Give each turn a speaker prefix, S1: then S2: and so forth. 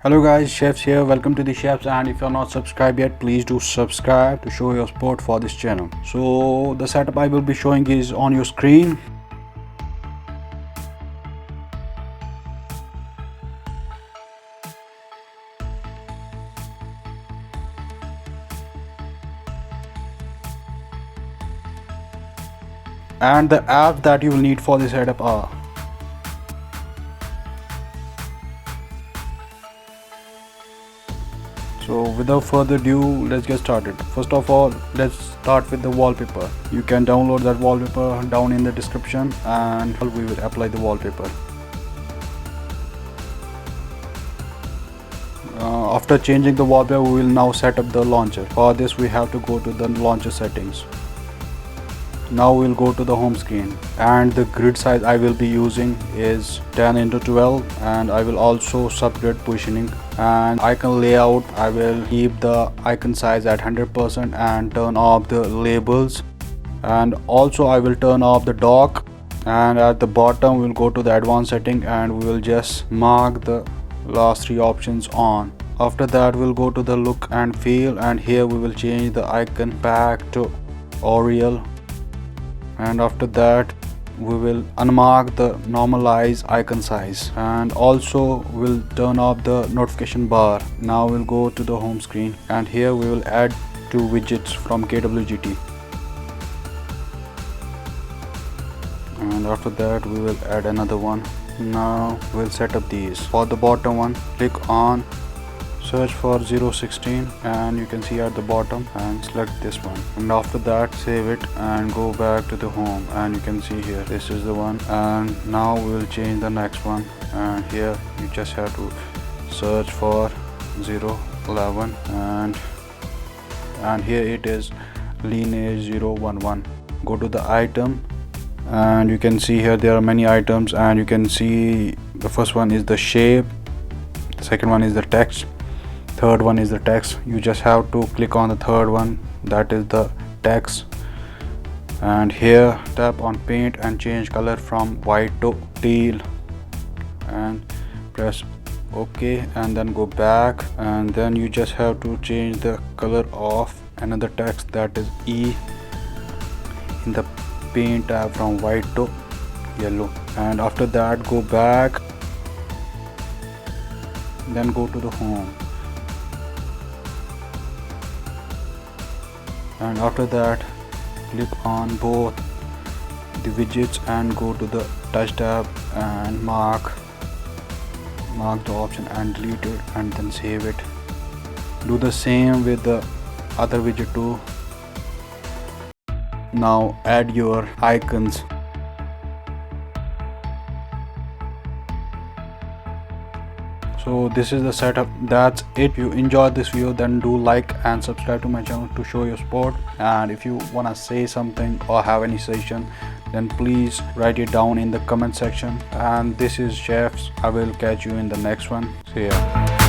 S1: Hello guys, shaFs here. Welcome to the shaFs, and if you're not subscribed yet, please do subscribe to show your support for this channel. So the setup I will be showing is on your screen. And the apps that you will need for this setup are So without further ado, let's get started. First of all, let's start with the wallpaper. You can download that wallpaper down in the description, and we will apply the wallpaper. After changing the wallpaper, we will now set up the launcher. For this we have to go to the launcher settings. Now we'll go to the home screen, and the grid size I will be using is 10x12, and I will also subgrid positioning. And icon layout, I will keep the icon size at 100% and turn off the labels, and also I will turn off the dock. And at the bottom we'll go to the advanced setting, and we will just mark the last three options on. After that we'll go to the look and feel, and here we will change the icon back to Oriel. And after that we will unmark the normalize icon size, and also we'll turn off the notification bar. Now we'll go to the home screen, and here we will add two widgets from KWGT, and after that we will add another one. Now we'll set up these. For the bottom one, click on search for 016, and you can see at the bottom, and select this one. And after that save it and go back to the home, and you can see here this is the one. And now we will change the next one, and here you just have to search for 011, and here it is lineage 011. Go to the item, and you can see here there are many items, and you can see the first one is the shape, the second one is the text, third one is the text. You just have to click on the third one, that is the text, and here tap on paint and change color from white to teal, and press OK, and then go back, and then you just have to change the color of another text, that is E, in the paint tab from white to yellow. And after that go back, then go to the home, and after that click on both the widgets and go to the touch tab and mark the option and delete it, and then save it. Do the same with the other widget too. Now add your icons. So this is the setup. That's it. If you enjoyed this video, then do like and subscribe to my channel to show your support. And if you want to say something or have any suggestion, then please write it down in the comment section. And this is shaFs. I will catch you in the next one. See ya.